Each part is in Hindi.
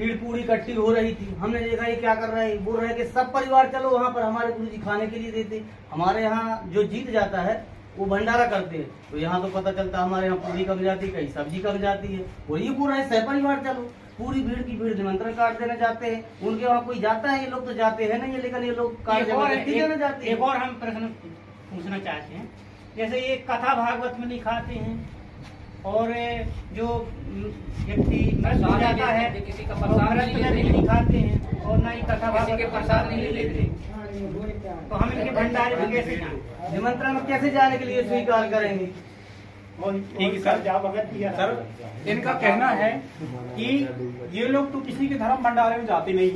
भीड़ पूरी इकट्ठी हो रही थी। हमने देखा ये क्या कर रहे हैं, बोल रहे हैं कि सब परिवार चलो वहाँ पर, हमारे गुरुजी खाने के लिए देते। हमारे यहाँ जो जीत जाता है वो भंडारा करते हैं, तो यहाँ तो पता चलता है हमारे यहाँ पूरी कम जाती है, कहीं सब्जी कम जाती है। और ये बोल रहे हैं सब परिवार चलो, पूरी भीड़ की भीड़ निमंत्रण कार्ड देने जाते हैं। उनके वहाँ कोई जाता है, ये लोग तो जाते हैं नहीं, लेकिन ये लोग कार्ड देने जाते हैं। एक और हम प्रश्न पूछना चाहते हैं, जैसे ये कथा भागवत में लिखाते हैं और जो व्यक्ति व्रत हो जाता है किसी का प्रसाद नहीं लिखाते हैं और ना ही कथा भागवत के प्रसाद नहीं लेते, तो हम इनके भंडारे में कैसे जाएं? निमंत्रण में कैसे जाने के लिए स्वीकार करेंगे? ठीक है सर, इनका कहना है कि ये लोग तो किसी के धर्म भंडारे में जाते नहीं,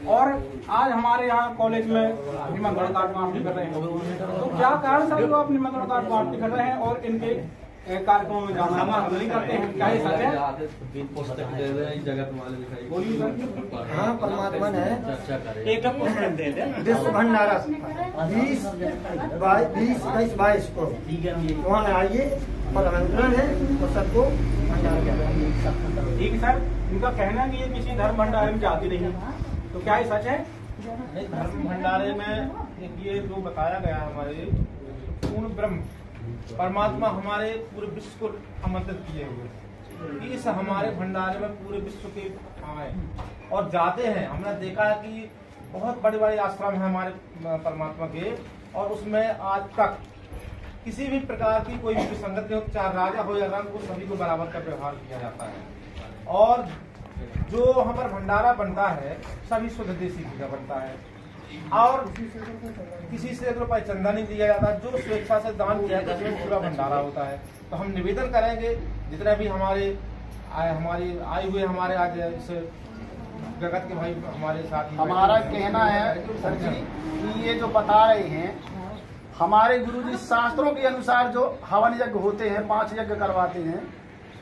और आज हमारे यहाँ कॉलेज में निमंत्रण कार्ड बांटते कर रहे हैं। तो क्या कारण सर वो आप निमंत्रण कार्ड बांटते कर रहे हैं और इनके कार्यक्रमों में जाना नहीं करते हैं? क्या ये सच है? हाँ, परमात्मा ने एक पुस्तक दे दे विश्व भंडारा 20, 21, 22 को वहाँ आइए और आमंत्रण है और सबको भंडारा। ठीक है सर, इनका कहना है कि ये किसी धर्म भंडारे में जाती नहीं, तो क्या ये सच है? धर्म भंडारे में ये जो बताया गया हमारे पूर्ण ब्रह्म परमात्मा हमारे पूरे विश्व को आमंत्रित किए हुए कि इस हमारे भंडारे में पूरे विश्व के आए और जाते हैं। हमने देखा है कि बहुत बड़े बड़े आश्रम है हमारे परमात्मा के, और उसमें आज तक किसी भी प्रकार की कोई भी विसंगति हो, चाहे राजा हो या रंग, वो सभी को बराबर का व्यवहार किया जाता है। और जो हमारा भंडारा बनता है सभी शुद्ध देसी घी का बनता है और किसी से 1 रुपये चंदा नहीं दिया जाता। जो स्वेच्छा से दान किया जाता है उसमें पूरा भंडारा होता है। तो हम निवेदन करेंगे जितने भी हमारे आए हुए हमारे आज इस जगत के भाई हमारे साथ, हमारा कहना है सर जी कि ये जो बता रहे हैं हमारे गुरुजी शास्त्रों के अनुसार जो हवन यज्ञ होते हैं, 5 यज्ञ करवाते हैं,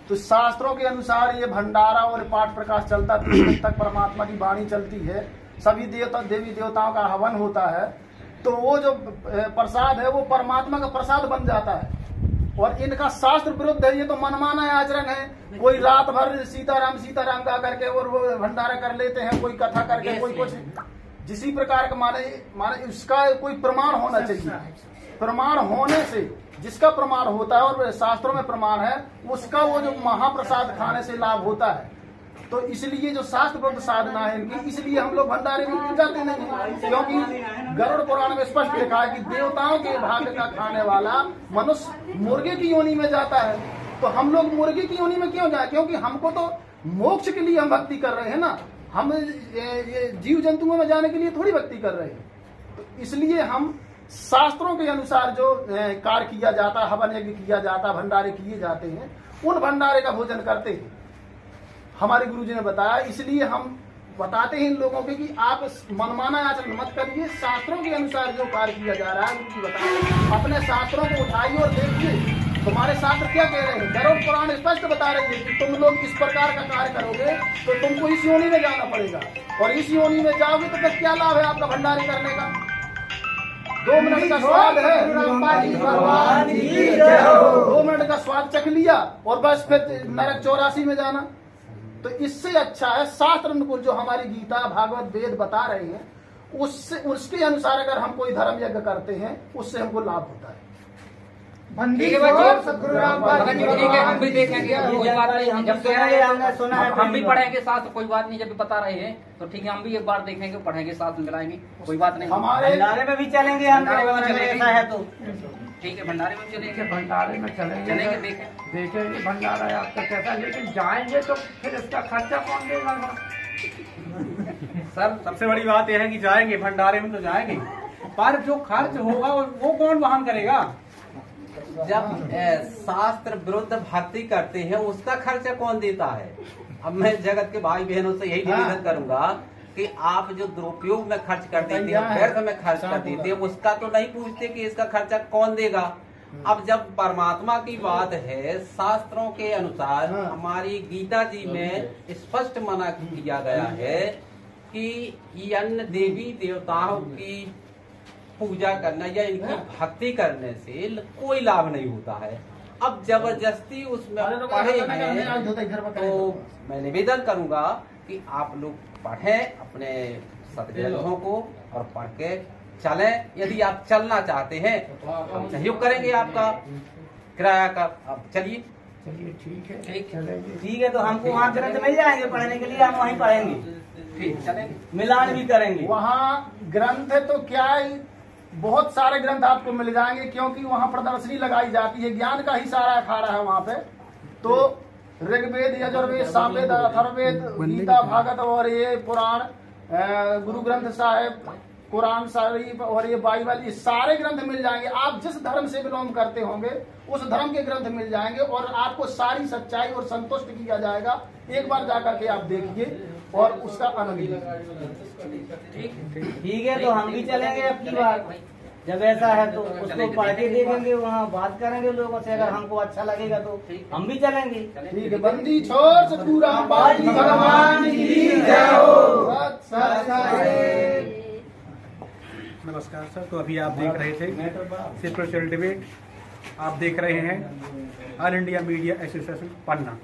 तो शास्त्रों के अनुसार ये भंडारा और पाठ प्रकाश चलता 3 दिन तक परमात्मा की वाणी चलती है, सभी देवी देवताओं का हवन होता है। तो वो जो प्रसाद है वो परमात्मा का प्रसाद बन जाता है। और इनका शास्त्र विरुद्ध है, ये तो मनमाना आचरण है। कोई रात भर सीताराम गा करके और वो भंडारा कर लेते हैं, कोई कथा करके, कोई कुछ जिसी प्रकार का माने उसका कोई प्रमाण होना चाहिए। प्रमाण होने से जिसका प्रमाण होता है और शास्त्रों में प्रमाण है उसका वो जो महाप्रसाद खाने से लाभ होता है। तो इसलिए जो शास्त्रबद्ध साधना है इनकी, इसलिए हम लोग भंडारे में जाते नहीं हैं, क्योंकि गरुड़ पुराण में स्पष्ट लिखा है कि देवताओं के भाग्य का खाने वाला मनुष्य मुर्गे की योनि में जाता है। तो हम लोग मुर्गे की योनि में क्यों जाए? क्योंकि हमको तो मोक्ष के लिए हम भक्ति कर रहे हैं ना, हम ये जीव जंतुओं में जाने के लिए थोड़ी भक्ति कर रहे हैं। तो इसलिए हम शास्त्रों के अनुसार जो कार्य किया जाता, हवन यज्ञ किया जाता, भंडारे किए जाते हैं, उन भंडारे का भोजन करते हैं। हमारे गुरुजी ने बताया, इसलिए हम बताते हैं इन लोगों के कि आप मनमाना आचरण मत करिए। शास्त्रों के अनुसार जो कार्य किया जा रहा है गुरुजी बताया, अपने शास्त्रों को उठाइए और देखिए तुम्हारे शास्त्र क्या कह रहे हैं। गरुड़ पुराण स्पष्ट बता रही है कि तुम लोग इस प्रकार का कार्य करोगे तो तुमको इस योनि में जाना पड़ेगा, और इस योनि में जाओगे तो फिर क्या लाभ है आपका भंडारे करने का? 2 मिनट का स्वाद है, 2 मिनट का स्वाद चख लिया और बस फिर नरक 84 में जाना। तो इससे अच्छा है शास्त्र अनुकूल जो हमारी गीता भागवत वेद बता रहे हैं, उसके अनुसार अगर हम कोई धर्म यज्ञ करते हैं उससे हमको लाभ होता है। हम भी देखेंगे, कोई बात नहीं। जब हम भी पढ़ेंगे शास्त्र, कोई बात नहीं। जब बता रहे हैं तो ठीक है, हम भी एक बार देखेंगे, पढ़ेंगे, शास्त्र मिलाएंगे, कोई बात नहीं। हमारे भंडारे में भी चलेंगे हम, ऐसा है तो ठीक है, भंडारे में चलेंगे, भंडारे में चलेंगे, देखेंगे भंडारा आपका कैसा। लेकिन जाएंगे तो फिर इसका खर्चा कौन देगा सर? सबसे बड़ी बात यह है कि जाएंगे भंडारे में तो जाएंगे, पर जो खर्च होगा वो कौन वहन करेगा? जब शास्त्र विरुद्ध भक्ति करते हैं उसका खर्चा कौन देता है? अब मैं जगत के भाई बहनों से यही निवेदन करूंगा कि आप जो दुरुपयोग में खर्च कर देते हैं, व्यर्थ में खर्च कर देते हैं, उसका तो नहीं पूछते कि इसका खर्चा कौन देगा। अब जब परमात्मा की बात है, शास्त्रों के अनुसार हमारी गीता जी में स्पष्ट मना किया गया है कि ये अन्य देवी देवताओं की पूजा करना या इनकी भक्ति करने से कोई लाभ नहीं होता है। अब जबरदस्ती उसमें पड़े हैं तो मैं निवेदन करूंगा कि कि आप लोग पढ़ें अपने सदग्रंथों को और पढ़ के चलें। यदि आप चलना चाहते हैं तो हम सहयोग करेंगे आपका किराया का। अब चलिए ठीक है ठीक है, तो हमको वहाँ ग्रंथ मिल जाएंगे पढ़ने के लिए, हम वहीं पढ़ेंगे, ठीक चलेंगे, मिलान भी करेंगे। वहाँ ग्रंथ तो क्या ही बहुत सारे ग्रंथ आपको मिल जाएंगे, क्योंकि वहाँ प्रदर्शनी लगाई जाती है, ज्ञान का ही सारा अखाड़ा है वहाँ पे। तो ऋग्वेद, यजुर्वेद, सामवेद, अथर्ववेद, गीता, भागवत और ये पुराण, गुरु ग्रंथ साहिब, कुरान शरीफ और ये बाइबल, ये सारे ग्रंथ मिल जाएंगे। आप जिस धर्म से बिलोंग करते होंगे उस धर्म के ग्रंथ मिल जाएंगे और आपको सारी सच्चाई और संतुष्ट किया जाएगा। एक बार जाकर के आप देखिए और उसका आनंद लीजिए। ठीक है, तो हम भी चलेंगे अब की बार। जब ऐसा है तो उसको पढ़ के देखेंगे, वहाँ बात करेंगे लोगों से, अगर हमको अच्छा लगेगा तो हम भी चलेंगे। ठीक है, बंदी छोड़ सतपुरा बाजी भगवान की जय हो। नमस्कार सर, तो अभी आप देख रहे थे स्पिरिचुअल डिबेट, आप देख रहे हैं ऑल इंडिया मीडिया एसोसिएशन पन्ना।